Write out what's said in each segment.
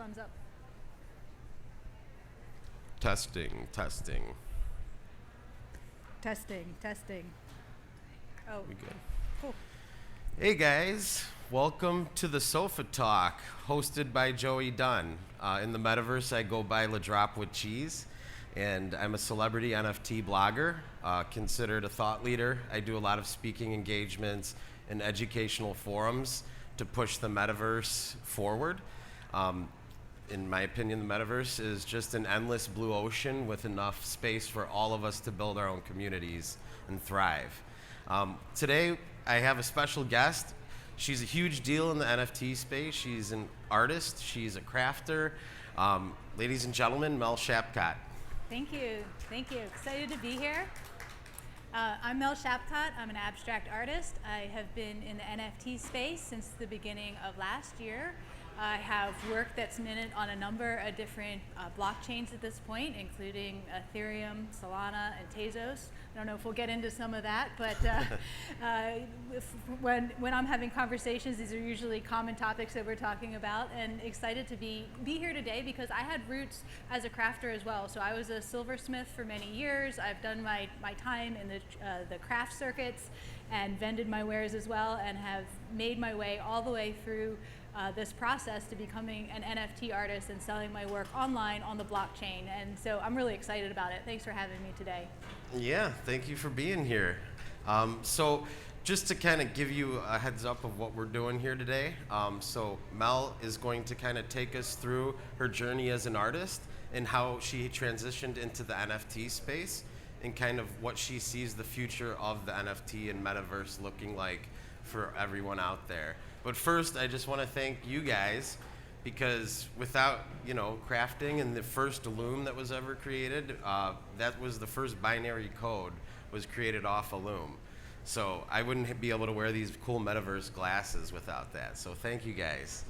thumbs up. Testing. Testing. Oh, We good? cool. Hey guys, welcome to the Sofa Talk, hosted by Joey Dunne. In the metaverse, I go by La Drop with Cheese, and I'm a celebrity NFT blogger, considered a thought leader. I do a lot of speaking engagements and educational forums to push the metaverse forward. In my opinion, the metaverse is just an endless blue ocean with enough space for all of us to build our own communities and thrive. Today, I have a special guest. She's a huge deal in the NFT space. She's an artist. She's a crafter. Ladies and gentlemen, Mel Shapcott. Thank you. Excited to be here. I'm Mel Shapcott. I'm an abstract artist. I have been in the NFT space since the beginning of last year. I have work that's minted on a number of different blockchains at this point, including Ethereum, Solana, and Tezos. I don't know if we'll get into some of that, but when I'm having conversations, these are usually common topics that we're talking about, and excited to be here today because I had roots as a crafter as well. So I was a silversmith for many years. I've done my time in the craft circuits and vended my wares as well, and have made my way all the way through this process to becoming an NFT artist and selling my work online on the blockchain. And so I'm really excited about it. Thanks for having me today. Yeah, thank you for being here. So just to kind of give you a heads up of what we're doing here today. So Mel is going to kind of take us through her journey as an artist and how she transitioned into the NFT space and kind of what she sees the future of the NFT and metaverse looking like for everyone out there. But first, I just want to thank you guys, because without, crafting and the first loom that was ever created, that was the first binary code was created off a loom. So I wouldn't be able to wear these cool metaverse glasses without that. So thank you guys.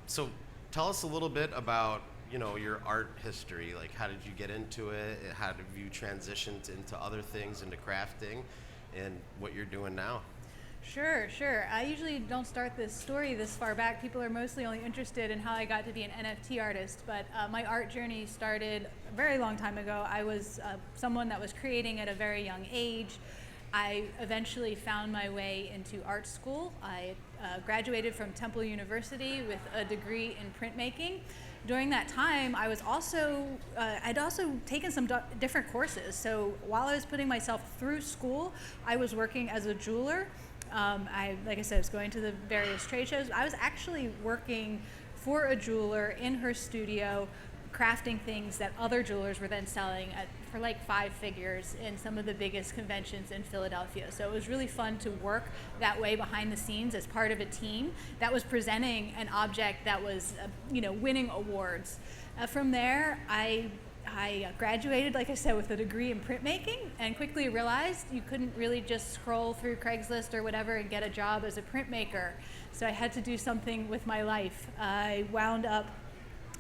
So tell us a little bit about, your art history. Like, how did you get into it? How have you transitioned into other things, into crafting, and what you're doing now? Sure. I usually don't start this story this far back. People are mostly only interested in how I got to be an NFT artist, but my art journey started a very long time ago. I was someone that was creating at a very young age. I eventually found my way into art school. I graduated from Temple University with a degree in printmaking. During that time, I was I'd also taken some different courses. So while I was putting myself through school, I was working as a jeweler. Like I said, I was going to the various trade shows. I was actually working for a jeweler in her studio, crafting things that other jewelers were then selling for like 5 figures in some of the biggest conventions in Philadelphia. So it was really fun to work that way behind the scenes as part of a team that was presenting an object that was, winning awards. From there, I graduated, like I said, with a degree in printmaking, and quickly realized you couldn't really just scroll through Craigslist or whatever and get a job as a printmaker. So I had to do something with my life. I wound up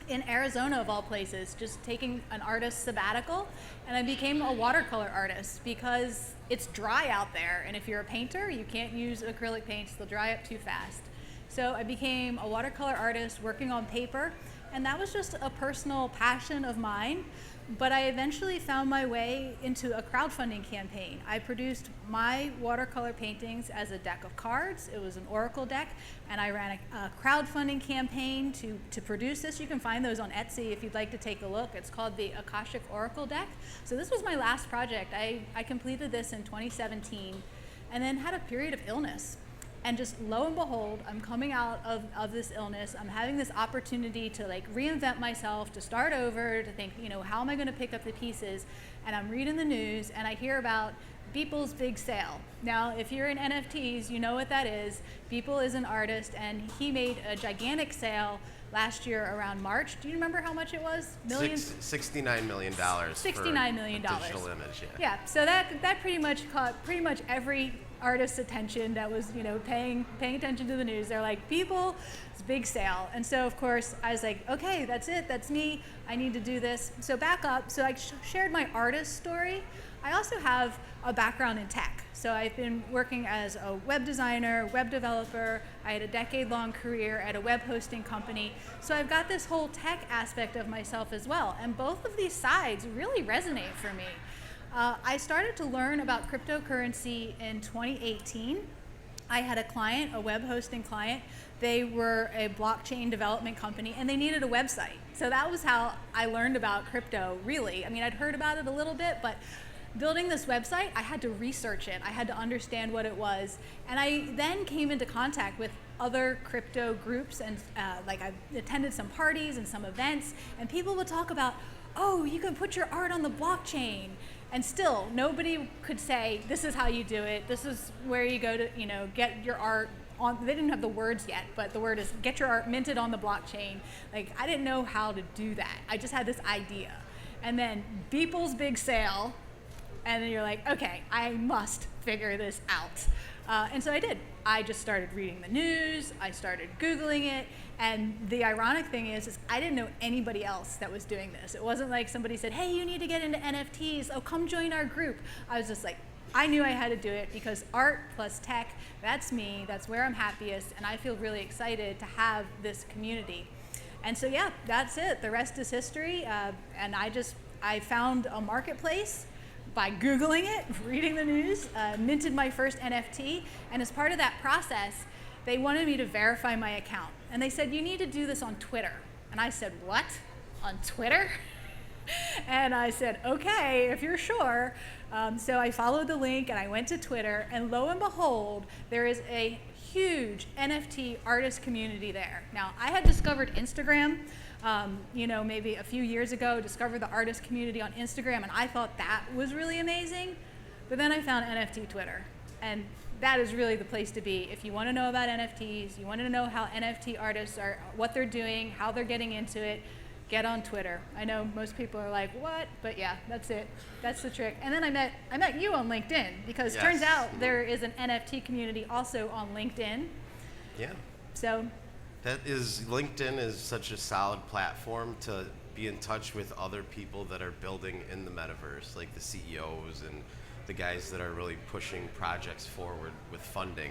in Arizona, of all places, just taking an artist sabbatical, and I became a watercolor artist because it's dry out there, and if you're a painter, you can't use acrylic paints, they'll dry up too fast. So I became a watercolor artist working on paper, and that was just a personal passion of mine. But I eventually found my way into a crowdfunding campaign. I produced my watercolor paintings as a deck of cards. It was an oracle deck, and I ran a crowdfunding campaign to produce this. You can find those on Etsy if you'd like to take a look. It's called the Akashic Oracle deck. So this was my last project. I completed this in 2017 and then had a period of illness. And just lo and behold, I'm coming out of this illness. I'm having this opportunity to reinvent myself, to start over, to think, how am I going to pick up the pieces? And I'm reading the news and I hear about Beeple's big sale. Now, if you're in NFTs, you know what that is. Beeple is an artist, and he made a gigantic sale last year around March. Do you remember how much it was? Millions? $69 million. $69 million. Digital image, yeah. Yeah, so that pretty much caught pretty much every artist's attention that was, paying attention to the news. They're like, Beeple, it's a big sale. And so, of course, I was like, okay, that's it, that's me, I need to do this. So back up, so I shared my artist story. I also have a background in tech. So I've been working as a web designer, web developer. I had a decade-long career at a web hosting company. So I've got this whole tech aspect of myself as well. And both of these sides really resonate for me. I started to learn about cryptocurrency in 2018. I had a client, a web hosting client. They were a blockchain development company and they needed a website. So that was how I learned about crypto, really. I mean, I'd heard about it a little bit, but building this website, I had to research it. I had to understand what it was. And I then came into contact with other crypto groups, and like I attended some parties and some events, and people would talk about, oh, you can put your art on the blockchain. And still, nobody could say, this is how you do it. This is where you go to, get your art on. They didn't have the words yet, but the word is get your art minted on the blockchain. Like, I didn't know how to do that. I just had this idea. And then Beeple's big sale, and then you're like, okay, I must figure this out. And so I did. I just started reading the news. I started Googling it. And the ironic thing is I didn't know anybody else that was doing this. It wasn't like somebody said, hey, you need to get into NFTs. Oh, come join our group. I was just like, I knew I had to do it because art plus tech, that's me. That's where I'm happiest. And I feel really excited to have this community. And so, yeah, that's it. The rest is history. And I found a marketplace by Googling it, reading the news, minted my first NFT, and as part of that process, they wanted me to verify my account. And they said, you need to do this on Twitter. And I said, what? On Twitter? And I said, okay, if you're sure. So I followed the link and I went to Twitter, and lo and behold, there is a huge NFT artist community there. Now, I had discovered Instagram, maybe a few years ago, discovered the artist community on Instagram, and I thought that was really amazing. But then I found NFT Twitter, and that is really the place to be. If you want to know about NFTs, you want to know how NFT artists are, what they're doing, how they're getting into it, get on Twitter. I know most people are like, what? But yeah, that's it. That's the trick. And then I met you on LinkedIn, because Yes. turns out there is an NFT community also on LinkedIn. Yeah. So LinkedIn is such a solid platform to be in touch with other people that are building in the metaverse, like the CEOs and the guys that are really pushing projects forward with funding.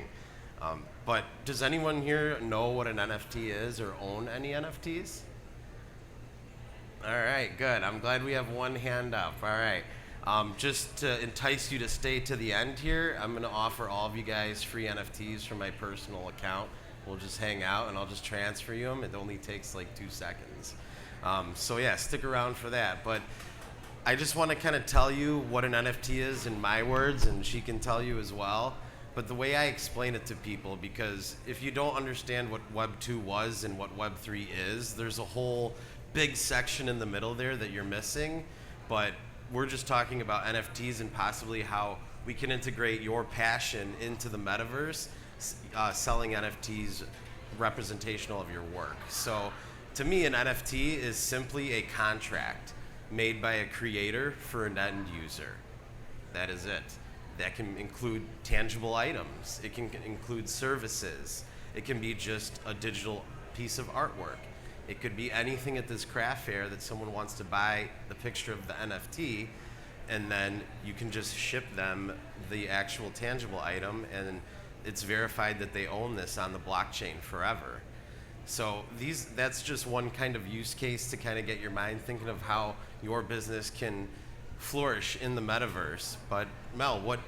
But does anyone here know what an NFT is or own any NFTs? All right, good. I'm glad we have one hand up. All right. Just to entice you to stay to the end here, I'm going to offer all of you guys free NFTs from my personal account. We'll just hang out and I'll just transfer you them. It only takes like 2 seconds. So yeah, stick around for that. But I just want to kind of tell you what an NFT is in my words, and she can tell you as well. But the way I explain it to people, because if you don't understand what Web 2 was and what Web 3 is, there's a whole big section in the middle there that you're missing. But we're just talking about NFTs and possibly how we can integrate your passion into the metaverse, selling NFTs representational of your work. So to me, an NFT is simply a contract made by a creator for an end user. That is it. That can include tangible items. It can include services. It can be just a digital piece of artwork. It could be anything at this craft fair that someone wants to buy the picture of the NFT, and then you can just ship them the actual tangible item, and it's verified that they own this on the blockchain forever. So that's just one kind of use case to kind of get your mind thinking of how your business can flourish in the metaverse. But Mel,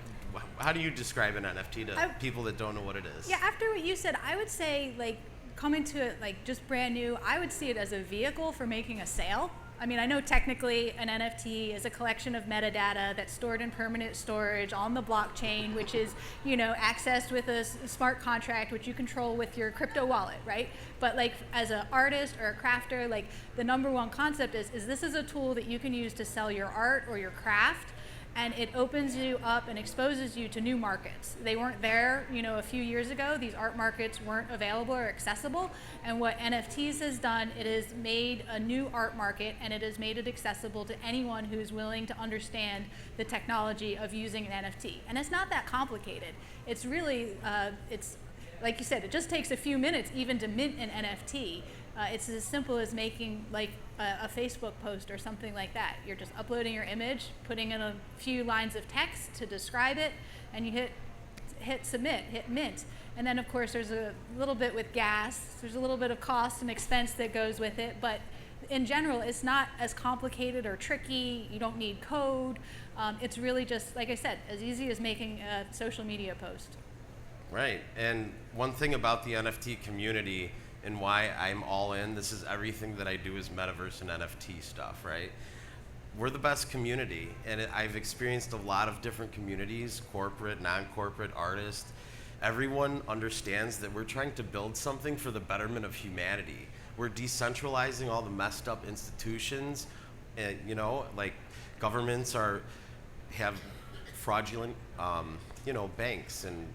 how do you describe an NFT to people that don't know what it is? yeah, after what you said, I would say, like, coming to it like just brand new, I would see it as a vehicle for making a sale. I mean, I know technically an NFT is a collection of metadata that's stored in permanent storage on the blockchain, which is, accessed with a smart contract, which you control with your crypto wallet, right? But like as an artist or a crafter, like the number one concept is this is a tool that you can use to sell your art or your craft, and it opens you up and exposes you to new markets. They weren't there, a few years ago. These art markets weren't available or accessible. And what NFTs has done, it has made a new art market, and it has made it accessible to anyone who's willing to understand the technology of using an NFT. And it's not that complicated. It's really, it's like you said, it just takes a few minutes even to mint an NFT. It's as simple as making like a Facebook post or something like that. You're just uploading your image, putting in a few lines of text to describe it, and you hit submit, hit mint. And then of course there's a little bit with gas, there's a little bit of cost and expense that goes with it, but in general it's not as complicated or tricky. You don't need code. It's really just, like I said, as easy as making a social media post. Right, and one thing about the NFT community and why I'm all in, this is everything that I do is metaverse and NFT stuff, right? We're the best community, and I've experienced a lot of different communities, corporate, non-corporate, artists. Everyone understands that we're trying to build something for the betterment of humanity. We're decentralizing all the messed up institutions, and like governments have fraudulent, banks, and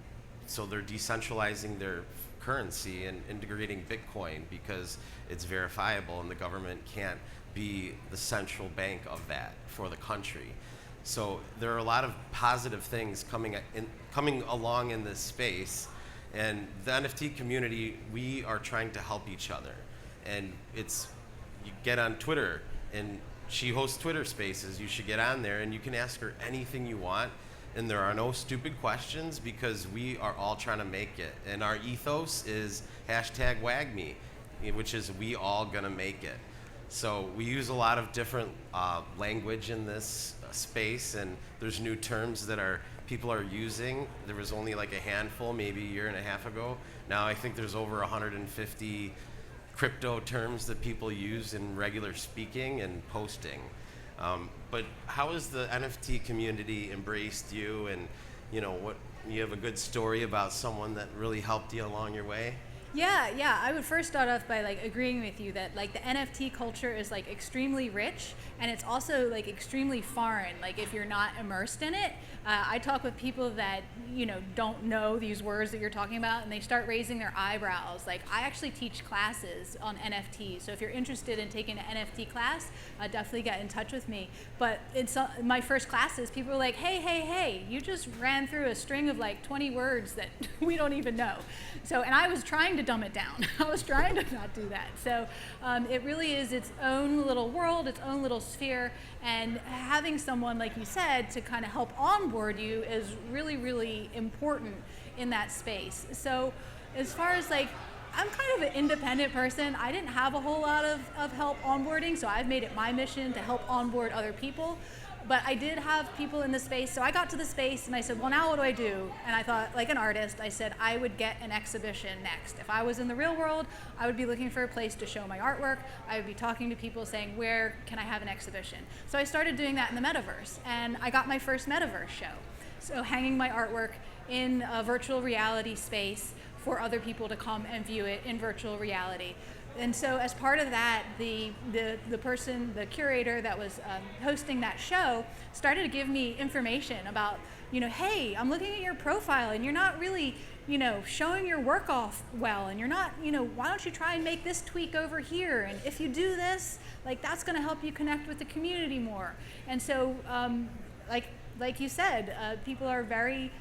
so they're decentralizing their currency and integrating Bitcoin because it's verifiable, and the government can't be the central bank of that for the country. So there are a lot of positive things coming along in this space, and the NFT community, we are trying to help each other. And you get on Twitter, and she hosts Twitter Spaces. You should get on there, and you can ask her anything you want, and there are no stupid questions because we are all trying to make it. And our ethos is #WagMe, which is we all gonna make it. So we use a lot of different language in this space, and there's new terms that people are using. There was only like a handful, maybe a year and a half ago. Now I think there's over 150 crypto terms that people use in regular speaking and posting. But how has the NFT community embraced you, and what you have a good story about someone that really helped you along your way? Yeah. I would first start off by agreeing with you that the NFT culture is extremely rich, and it's also extremely foreign. If you're not immersed in it, I talk with people that don't know these words that you're talking about, and they start raising their eyebrows. I actually teach classes on NFTs, so if you're interested in taking an NFT class, definitely get in touch with me. But it's my first classes, people are like, hey, you just ran through a string of 20 words that we don't even know. So, and I was trying to dumb it down. I was trying to not do that. So it really is its own little world, its own little sphere, and having someone, like you said, to kind of help onboard you is really, really important in that space. So as far as I'm kind of an independent person. I didn't have a whole lot of help onboarding, so I've made it my mission to help onboard other people. But I did have people in the space, so I got to the space and I said, well, now what do I do? And I thought, like an artist, I said I would get an exhibition next. If I was in the real world, I would be looking for a place to show my artwork. I would be talking to people saying, where can I have an exhibition? So I started doing that in the metaverse, and I got my first metaverse show. So hanging my artwork in a virtual reality space for other people to come and view it in virtual reality. And so as part of that, the curator that was hosting that show started to give me information about, hey, I'm looking at your profile and you're not really, showing your work off well, and you're not, why don't you try and make this tweak over here? And if you do this, that's gonna help you connect with the community more. And so, like you said, people are very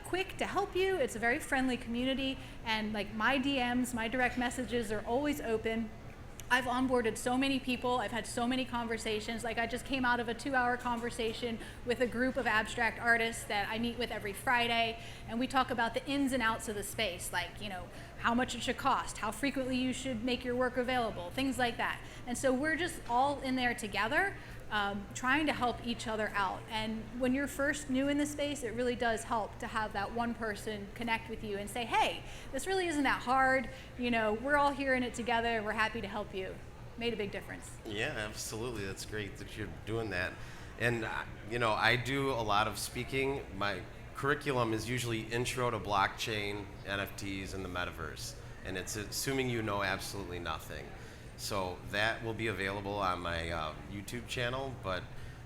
quick to help you. It's a very friendly community, and my DMs, my direct messages are always open. I've onboarded so many people. I've had so many conversations. I just came out of a 2-hour conversation with a group of abstract artists that I meet with every Friday, and we talk about the ins and outs of the space, how much it should cost, how frequently you should make your work available, things like that. And so we're just all in there together, trying to help each other out. And when you're first new in the space, it really does help to have that one person connect with you and say, hey, this really isn't that hard. We're all here in it together. We're happy to help you. Made a big difference. Yeah, absolutely. That's great that you're doing that. And, I do a lot of speaking. My curriculum is usually intro to blockchain, NFTs, and the metaverse. And it's assuming you know absolutely nothing. So that will be available on my YouTube channel, but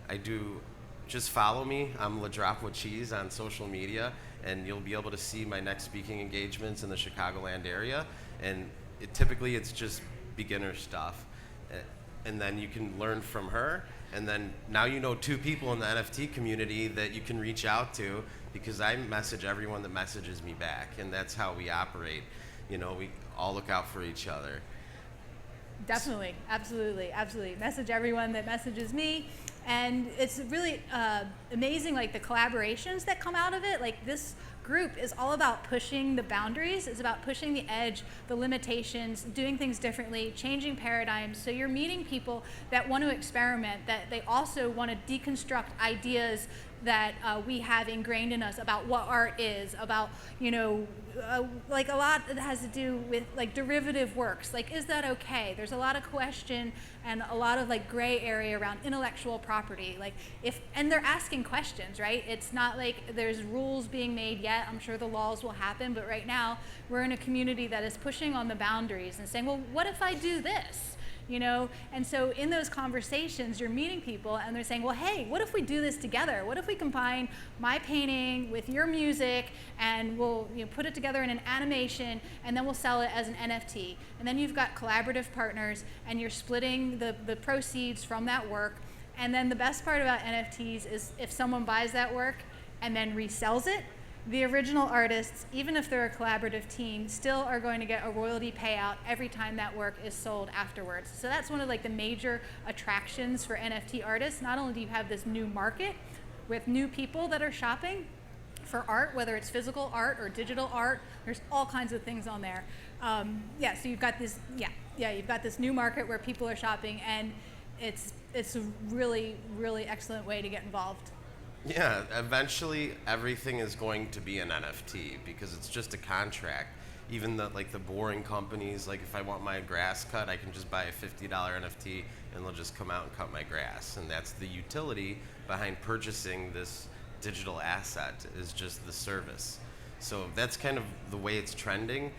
I do, just follow me. I'm LaDrop Cheese on social media, and you'll be able to see my next speaking engagements in the Chicagoland area. And typically it's just beginner stuff. And then you can learn from her. And then now you know 2 people in the NFT community that you can reach out to, because I message everyone that messages me back, and that's how we operate. We all look out for each other. Definitely, absolutely. Message everyone that messages me, and it's really amazing, like the collaborations that come out of it. Like this group is all about pushing the boundaries. It's about pushing the edge, the limitations, doing things differently, changing paradigms. So you're meeting people that want to experiment, that they also want to deconstruct ideas that we have ingrained in us about what art is, about, like a lot that has to do with like derivative works. Like, is that okay? There's a lot of question and a lot of like gray area around intellectual property. Like and they're asking questions, right? It's not like there's rules being made yet. I'm sure the laws will happen, but right now we're in a community that is pushing on the boundaries and saying, well, what if I do this? And so in those conversations, you're meeting people and they're saying, well, hey, what if we do this together? What if we combine my painting with your music and we'll put it together in an animation and then we'll sell it as an NFT? And then you've got collaborative partners and you're splitting the proceeds from that work. And then the best part about NFTs is if someone buys that work and then resells it, the original artists, even if they're a collaborative team, still are going to get a royalty payout every time that work is sold afterwards. So that's one of like the major attractions for NFT artists. Not only do you have this new market with new people that are shopping for art, whether it's physical art or digital art, there's all kinds of things on there. So you've got this, you've got this new market where people are shopping, and it's a really, really excellent way to get involved. Yeah, eventually everything is going to be an NFT because it's just a contract. Even the boring companies, like if I want my grass cut, I can just buy a $50 NFT and they'll just come out and cut my grass. And that's the utility behind purchasing this digital asset, is just the service. So that's kind of the way it's trending.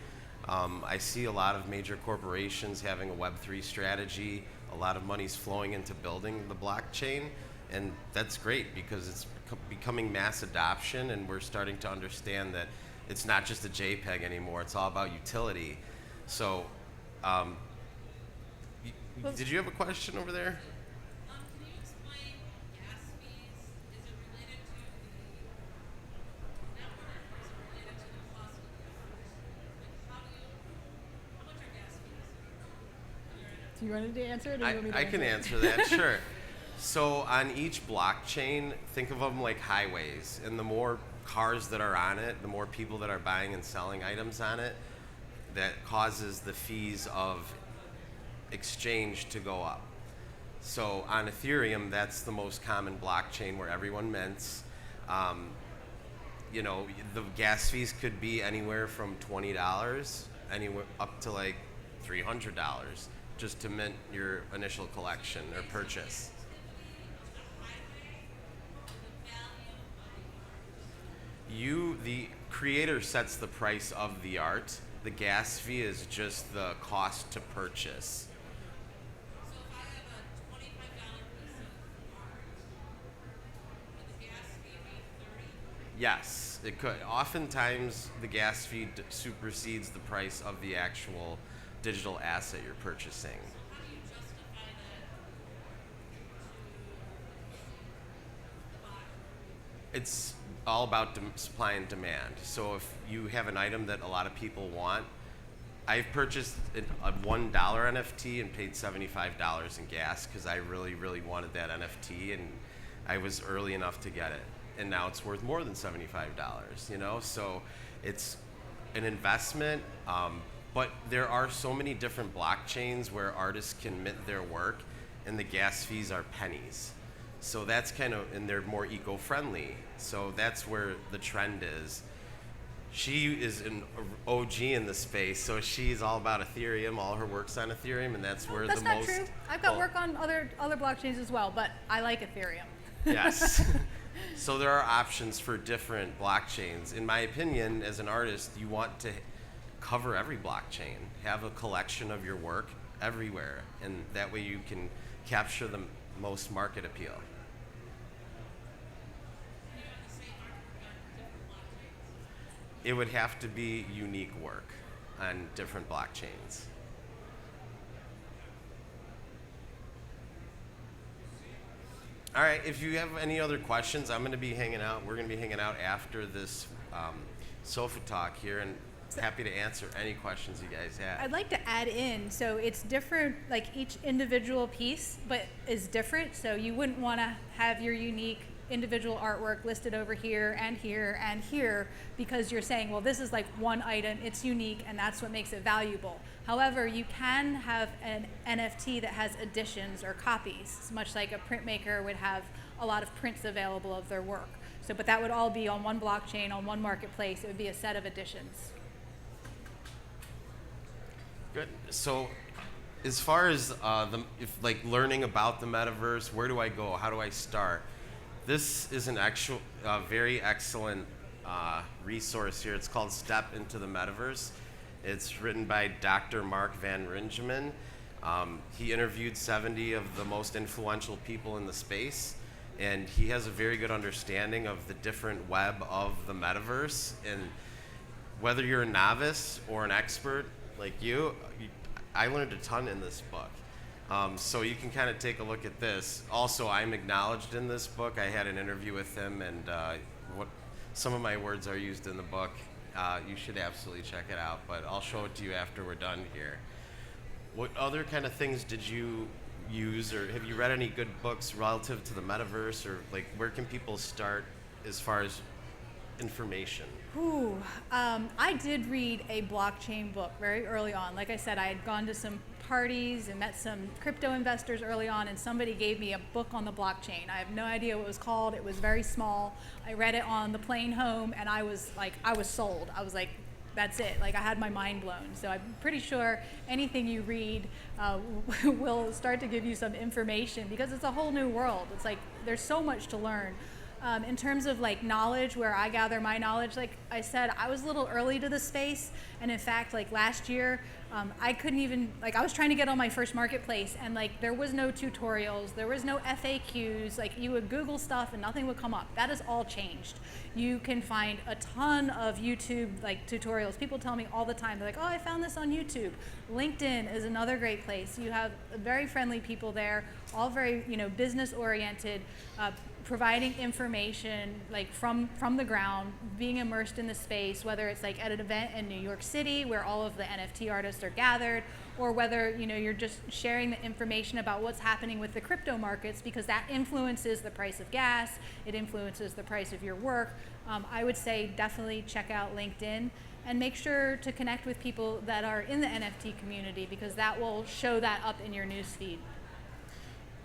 I see a lot of major corporations having a Web3 strategy. A lot of money's flowing into building the blockchain. And that's great because it's becoming mass adoption, and we're starting to understand that it's not just a JPEG anymore. It's all about utility. So, did you have a question over there? Can you explain gas fees? Is it related to the network, or is it related to the cost of the network? Like how much are gas fees? Do you want to answer it, or do you want me to I can answer that, sure. So on each blockchain, think of them like highways, and the more cars that are on it, the more people that are buying and selling items on it, that causes the fees of exchange to go up. So on Ethereum, that's the most common blockchain where everyone mints. The gas fees could be anywhere from $20 anywhere up to like $300 just to mint your initial collection or purchase. The creator sets the price of the art. The gas fee is just the cost to purchase. So if I have a $25 piece of art, would the gas fee be $30? Yes, it could. Oftentimes, the gas fee supersedes the price of the actual digital asset you're purchasing. How do you justify that to the buyer? It's all about supply and demand. So if you have an item that a lot of people want, I've purchased a $1 NFT and paid $75 in gas because I really, really wanted that NFT, and I was early enough to get it. And now it's worth more than $75, So it's an investment, but there are so many different blockchains where artists can mint their work, and the gas fees are pennies. So that's and they're more eco-friendly. So that's where the trend is. She is an OG in the space, so she's all about Ethereum. All her work's on Ethereum, and that's where That's the not most. true. I've got work on other blockchains as well, but I like Ethereum. Yes. So there are options for different blockchains. In my opinion, as an artist, you want to cover every blockchain, have a collection of your work everywhere, and that way you can capture the most market appeal. It would have to be unique work on different blockchains. All right, if you have any other questions, I'm going to be hanging out. We're going to be hanging out after this sofa talk here, and happy to answer any questions you guys have. I'd like to add in, so it's different, like each individual piece, but is different. So you wouldn't want to have your unique individual artwork listed over here and here and here because you're saying, well, this is like one item, it's unique, and that's what makes it valuable. However, you can have an NFT that has editions or copies, much like a printmaker would have a lot of prints available of their work. So, but that would all be on one blockchain, on one marketplace. It would be a set of editions. Good. So, as far as if like learning about the metaverse, where do I go? How do I start? This is an actual, very excellent resource here. It's called Step into the Metaverse. It's written by Dr. Mark Van Ringeman. He interviewed 70 of the most influential people in the space, and he has a very good understanding of the different web of the metaverse. And whether you're a novice or an expert like you, I learned a ton in this book. So you can kind of take a look at this. Also, I'm acknowledged in this book. I had an interview with him, and some of my words are used in the book. You should absolutely check it out, but I'll show it to you after we're done here. What other kind of things did you use, or have you read any good books relative to the metaverse, or like where can people start as far as information? Ooh, I did read a blockchain book very early on. Like I said, I had gone to some parties and met some crypto investors early on, and somebody gave me a book on the blockchain. I have no idea what it was called. It was very small. I read it on the plane home, and I was sold. I was like, that's it. Like, I had my mind blown. So I'm pretty sure anything you read will start to give you some information, because it's a whole new world. It's like there's so much to learn. In terms of like knowledge, where I gather my knowledge, like I said, I was a little early to the space, and in fact, like last year, I couldn't even, like I was trying to get on my first marketplace, and like there was no tutorials, there was no FAQs, like you would Google stuff and nothing would come up. That has all changed. You can find a ton of YouTube like tutorials. People tell me all the time, they're like, oh, I found this on YouTube. LinkedIn is another great place. You have very friendly people there, all very, business oriented, providing information like from the ground, being immersed in the space, whether it's like at an event in New York City where all of the NFT artists are gathered, or whether you're just sharing the information about what's happening with the crypto markets, because that influences the price of gas, it influences the price of your work. I would say definitely check out LinkedIn, and make sure to connect with people that are in the NFT community, because that will show that up in your newsfeed.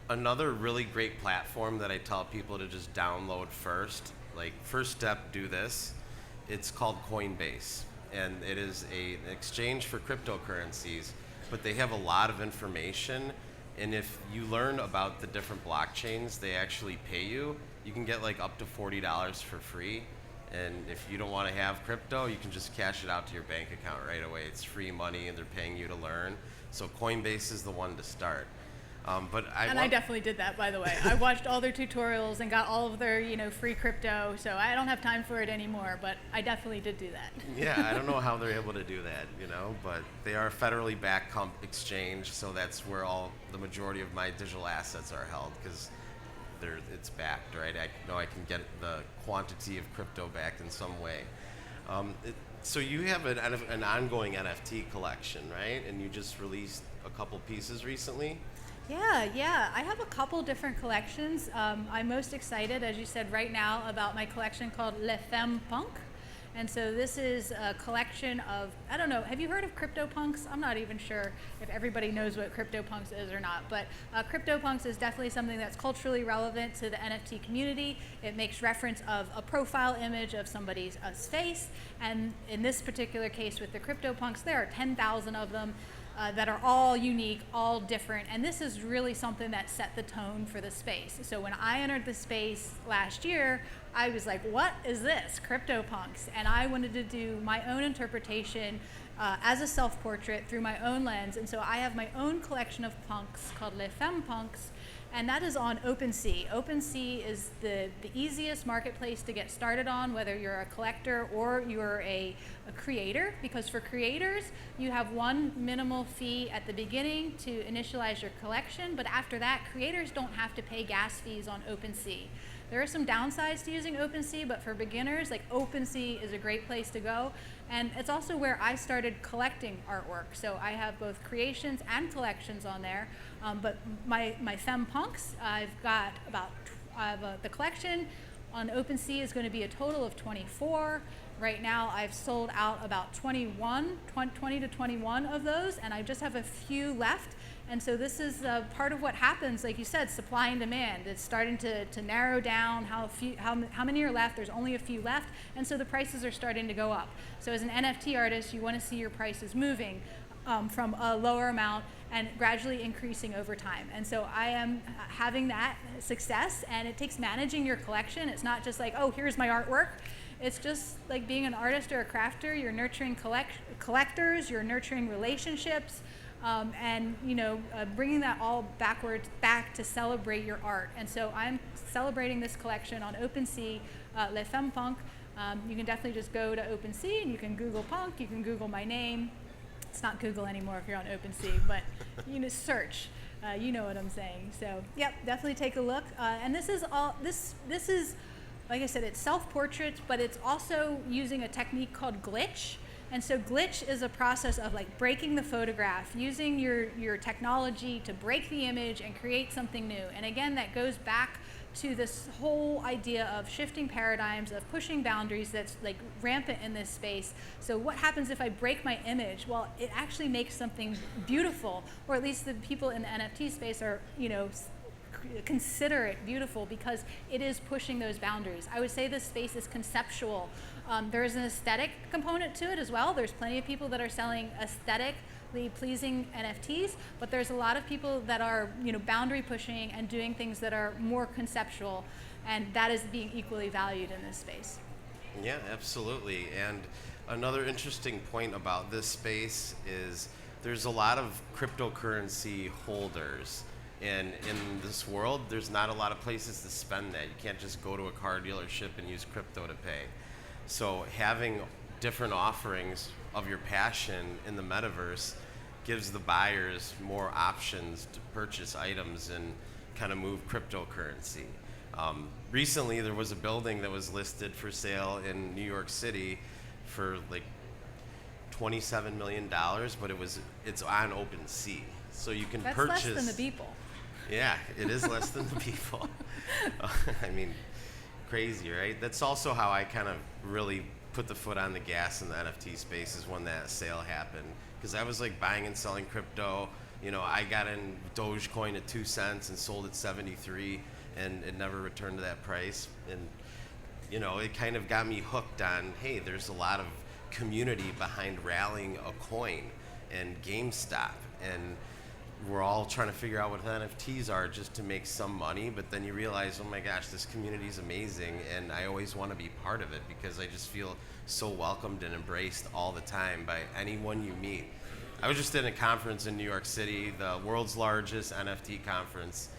Another really great platform that I tell people to just download first, like first step, do this. It's called Coinbase, and it is an exchange for cryptocurrencies, but they have a lot of information, and if you learn about the different blockchains, they actually pay you. You can get like up to $40 for free, and if you don't want to have crypto, you can just cash it out to your bank account right away. It's free money, and they're paying you to learn. So Coinbase is the one to start. I definitely did that, by the way. I watched all their tutorials and got all of their, free crypto. So I don't have time for it anymore, but I definitely did do that. Yeah, I don't know how they're able to do that, but they are a federally backed exchange, so that's where the majority of my digital assets are held, because it's backed, right? I know I can get the quantity of crypto backed in some way. So you have an ongoing NFT collection, right? And you just released a couple pieces recently. Yeah. I have a couple different collections. I'm most excited, as you said, right now about my collection called Le Femme Punk. And so this is a collection of, I don't know, have you heard of CryptoPunks? I'm not even sure if everybody knows what CryptoPunks is or not, but CryptoPunks is definitely something that's culturally relevant to the NFT community. It makes reference of a profile image of somebody's face, and in this particular case with the CryptoPunks, there are 10,000 of them. That are all unique, all different, and this is really something that set the tone for the space. So when I entered the space last year, I was like, what is this? CryptoPunks. And I wanted to do my own interpretation as a self-portrait through my own lens, and so I have my own collection of punks called Les Femmes Punks, and that is on OpenSea. OpenSea is the easiest marketplace to get started on, whether you're a collector or you're a creator, because for creators, you have one minimal fee at the beginning to initialize your collection, but after that, creators don't have to pay gas fees on OpenSea. There are some downsides to using OpenSea, but for beginners, like OpenSea is a great place to go. And it's also where I started collecting artwork. So I have both creations and collections on there. But my femme punks, I've got about, the collection on OpenSea is going to be a total of 24. Right now I've sold out about 20 to 21 of those, and I just have a few left. And so this is part of what happens, like you said, supply and demand. It's starting to narrow down how many are left. There's only a few left, and so the prices are starting to go up. So as an NFT artist, you want to see your prices moving from a lower amount and gradually increasing over time. And so I am having that success, and it takes managing your collection. It's not just like, oh, here's my artwork. It's just like being an artist or a crafter. You're nurturing collectors, you're nurturing relationships, and bringing that all back to celebrate your art. And so I'm celebrating this collection on OpenSea, Les Femmes Punk. You can definitely just go to OpenSea and you can Google punk, you can Google my name. It's not Google anymore if you're on OpenSea, but search. You know what I'm saying. So yep, definitely take a look. And this is all. This is, like I said, it's self-portraits, but it's also using a technique called glitch. And so glitch is a process of like breaking the photograph, using your technology to break the image and create something new. And again, that goes back to this whole idea of shifting paradigms, of pushing boundaries that's like rampant in this space. So what happens if I break my image? Well, it actually makes something beautiful, or at least the people in the NFT space are, consider it beautiful because it is pushing those boundaries. I would say this space is conceptual. There is an aesthetic component to it as well. There's plenty of people that are selling aesthetically pleasing NFTs, but there's a lot of people that are boundary pushing and doing things that are more conceptual, and that is being equally valued in this space. Yeah, absolutely. And another interesting point about this space is there's a lot of cryptocurrency holders. And in this world, there's not a lot of places to spend that. You can't just go to a car dealership and use crypto to pay. So having different offerings of your passion in the metaverse gives the buyers more options to purchase items and kind of move cryptocurrency. Recently, there was a building that was listed for sale in New York City for like $27 million, but it's on OpenSea. So you can purchase. That's less than the people. Yeah, it is less than the people. I mean, crazy, right? That's also how I kind of really put the foot on the gas in the NFT space is when that sale happened. Because I was like buying and selling crypto. I got in Dogecoin at 2 cents and sold at 73, and it never returned to that price. And, it kind of got me hooked on, hey, there's a lot of community behind rallying a coin and GameStop. And we're all trying to figure out what NFTs are just to make some money, but then you realize, oh my gosh, this community is amazing, and I always want to be part of it because I just feel so welcomed and embraced all the time by anyone you meet. I was just in a conference in New York City, the world's largest NFT conference,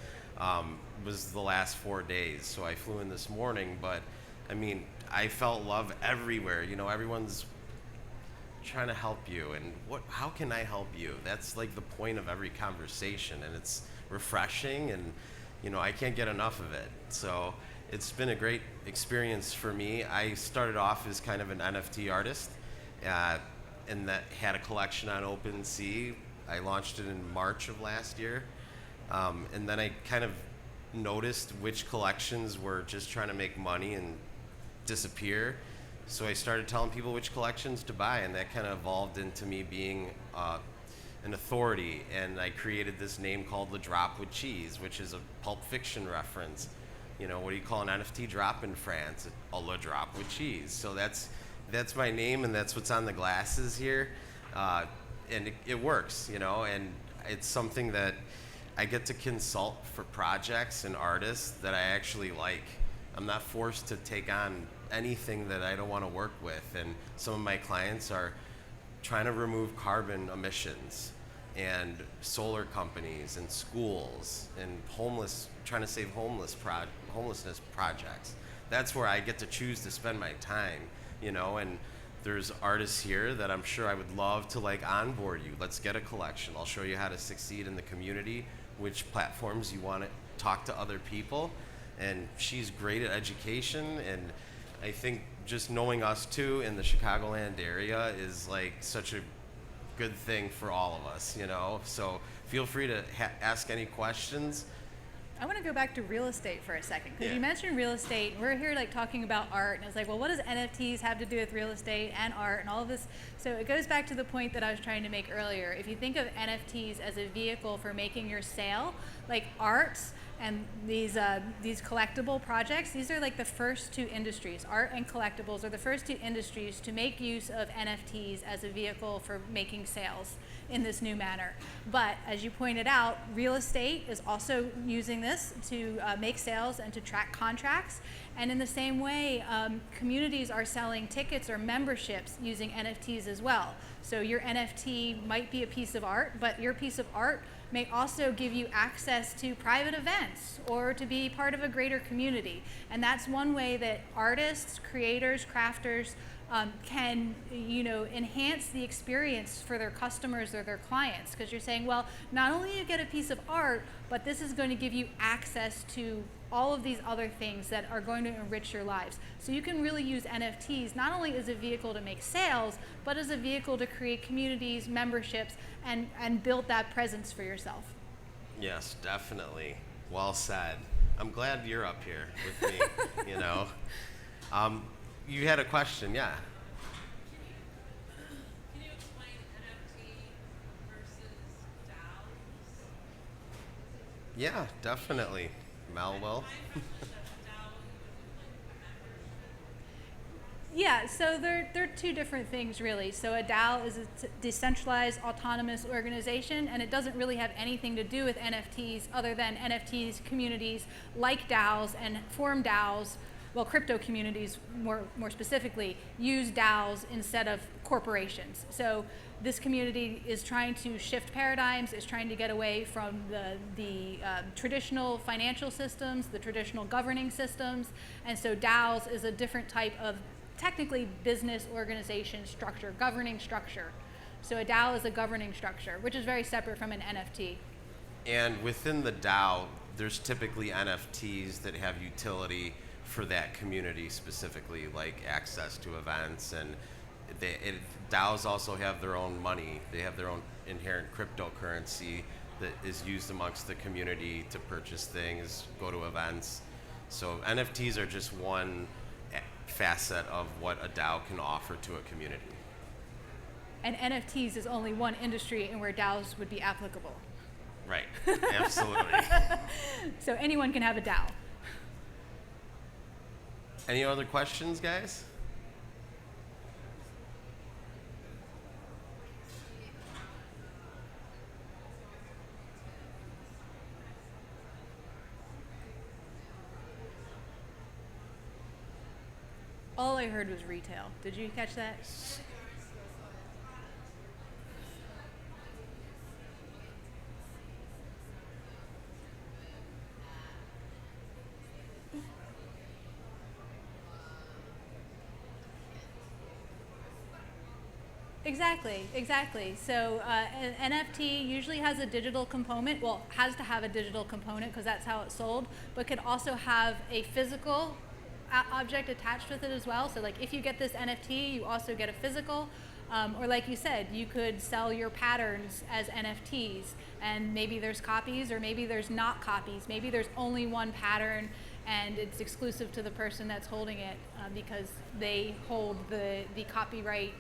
was the last 4 days, so I flew in this morning, but I mean, I felt love everywhere. Everyone's trying to help you, and how can I help you? That's like the point of every conversation, and it's refreshing, and I can't get enough of it. So it's been a great experience for me. I started off as kind of an NFT artist, and that had a collection on OpenSea. I launched it in March of last year, and then I kind of noticed which collections were just trying to make money and disappear. So I started telling people which collections to buy, and that kind of evolved into me being an authority. And I created this name called Le Drop with Cheese, which is a Pulp Fiction reference. What do you call an NFT drop in France? A Le Drop with Cheese. So that's my name, and that's what's on the glasses here. And it works, and it's something that I get to consult for projects and artists that I actually like. I'm not forced to take on anything that I don't want to work with, and some of my clients are trying to remove carbon emissions, and solar companies and schools and trying to save homelessness projects. That's where I get to choose to spend my time, and there's artists here that I'm sure I would love to onboard you. Let's get a collection. I'll show you how to succeed in the community, which platforms you want to talk to other people. and she's great at education, and I think just knowing us too in the Chicagoland area is like such a good thing for all of us, you know? So feel free to ask any questions. I want to go back to real estate for a second, because Yeah. you mentioned real estate. We're here like talking about art, and it's like, well, what does NFTs have to do with real estate and art and all of this? So it goes back to the point that I was trying to make earlier. If you think of NFTs as a vehicle for making your sale, like arts and these collectible projects, these are like the first two industries. Art and collectibles are the first two industries to make use of NFTs as a vehicle for making sales in this new manner. But as you pointed out, real estate is also using this to make sales and to track contracts. And in the same way, communities are selling tickets or memberships using NFTs as well. So your NFT might be a piece of art, but your piece of art may also give you access to private events or to be part of a greater community. And that's one way that artists, creators, crafters can, enhance the experience for their customers or their clients. Because you're saying, well, not only you get a piece of art, but this is going to give you access to all of these other things that are going to enrich your lives. So you can really use NFTs not only as a vehicle to make sales, but as a vehicle to create communities, memberships, and build that presence for yourself. Yes, definitely. Well said. I'm glad you're up here with me, you know. You had a question, yeah. Can you explain NFT versus DAOs? Yeah, definitely. Mel will. Yeah, so they're two different things really. So a DAO is a decentralized autonomous organization, and it doesn't really have anything to do with NFTs other than NFTs communities like DAOs and form DAOs. Well, crypto communities more specifically use DAOs instead of corporations. So this community is trying to shift paradigms, is trying to get away from the traditional financial systems, the traditional governing systems, and so DAOs is a different type of technically business organization structure, governing structure. So a DAO is a governing structure, which is very separate from an NFT. And within the DAO, there's typically NFTs that have utility for that community specifically, like access to events, and DAOs also have their own money. They have their own inherent cryptocurrency that is used amongst the community to purchase things, go to events. So NFTs are just one facet of what a DAO can offer to a community. And NFTs is only one industry in where DAOs would be applicable. Right, absolutely. So anyone can have a DAO. Any other questions, guys? All I heard was retail. Did you catch that? Exactly. So an NFT usually has a digital component. Well, has to have a digital component because that's how it's sold, but could also have a physical object attached with it as well. So like if you get this NFT, you also get a physical, or like you said, you could sell your patterns as NFTs, and maybe there's copies or maybe there's not copies. Maybe there's only one pattern and it's exclusive to the person that's holding it because they hold the copyright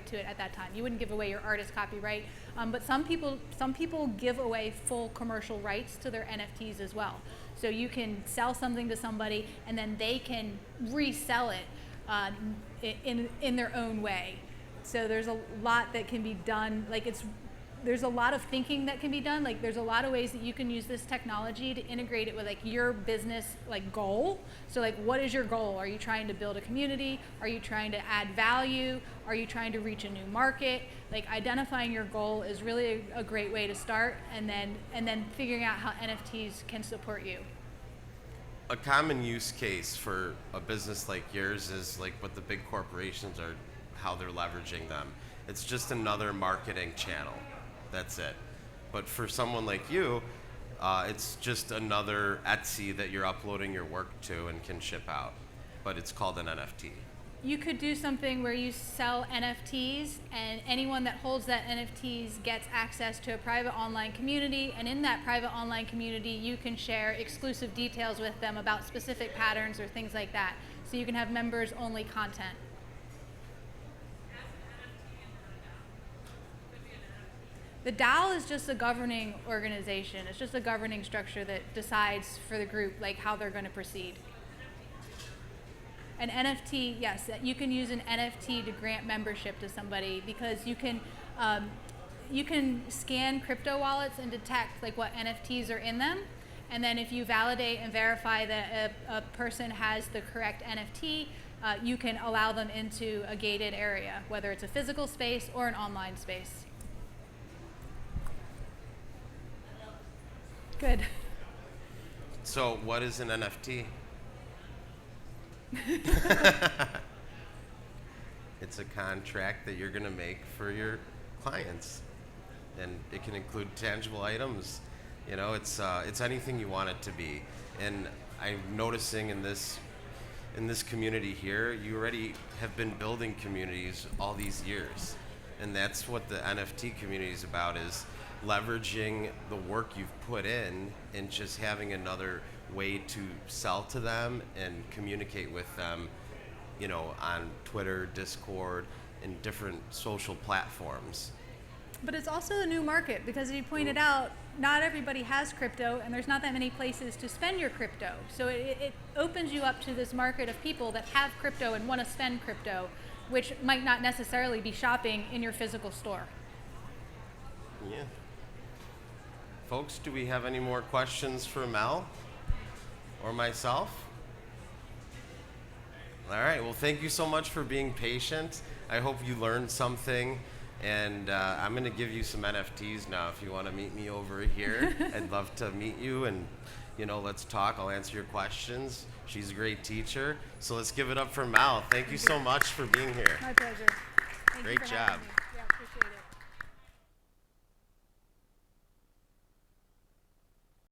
to it at that time. You wouldn't give away your artist copyright, but some people give away full commercial rights to their NFTs as well. So you can sell something to somebody and then they can resell it in their own way. So there's a lot that can be done. There's a lot of thinking that can be done. Like there's a lot of ways that you can use this technology to integrate it with like your business goal. So like what is your goal? Are you trying to build a community? Are you trying to add value? Are you trying to reach a new market? Like identifying your goal is really a great way to start, and then figuring out how NFTs can support you. A common use case for a business like yours is like what the big corporations are, how they're leveraging them. It's just another marketing channel. That's it. But for someone like you, It's just another Etsy that you're uploading your work to and can ship out, but it's called an NFT. You could do something where you sell NFTs, and anyone that holds that NFTs gets access to a private online community, and in that private online community you can share exclusive details with them about specific patterns or things like that. So you can have members only content. The DAO is just a governing organization. It's just a governing structure that decides for the group like how they're going to proceed. An NFT, yes, you can use an NFT to grant membership to somebody, because you can scan crypto wallets and detect like what NFTs are in them, and then if you validate and verify that a person has the correct NFT, you can allow them into a gated area, whether it's a physical space or an online space. Good. So what is an NFT? It's a contract that you're going to make for your clients, and it can include tangible items. You know, it's anything you want it to be. And I'm noticing in this community here, you already have been building communities all these years, and that's what the NFT community is about, is leveraging the work you've put in and just having another way to sell to them and communicate with them, you know, on Twitter, Discord, and different social platforms. But it's also a new market, because as you pointed out, not everybody has crypto, and there's not that many places to spend your crypto. So it opens you up to this market of people that have crypto and want to spend crypto, which might not necessarily be shopping in your physical store. Yeah. Folks, do we have any more questions for Mel or myself? All right, well, thank you so much for being patient. I hope you learned something, and I'm going to give you some NFTs now if you want to meet me over here. I'd love to meet you, and, you know, let's talk. I'll answer your questions. She's a great teacher, so let's give it up for Mel. Thank you so much for being here. My pleasure. Thank you Great for job. having me.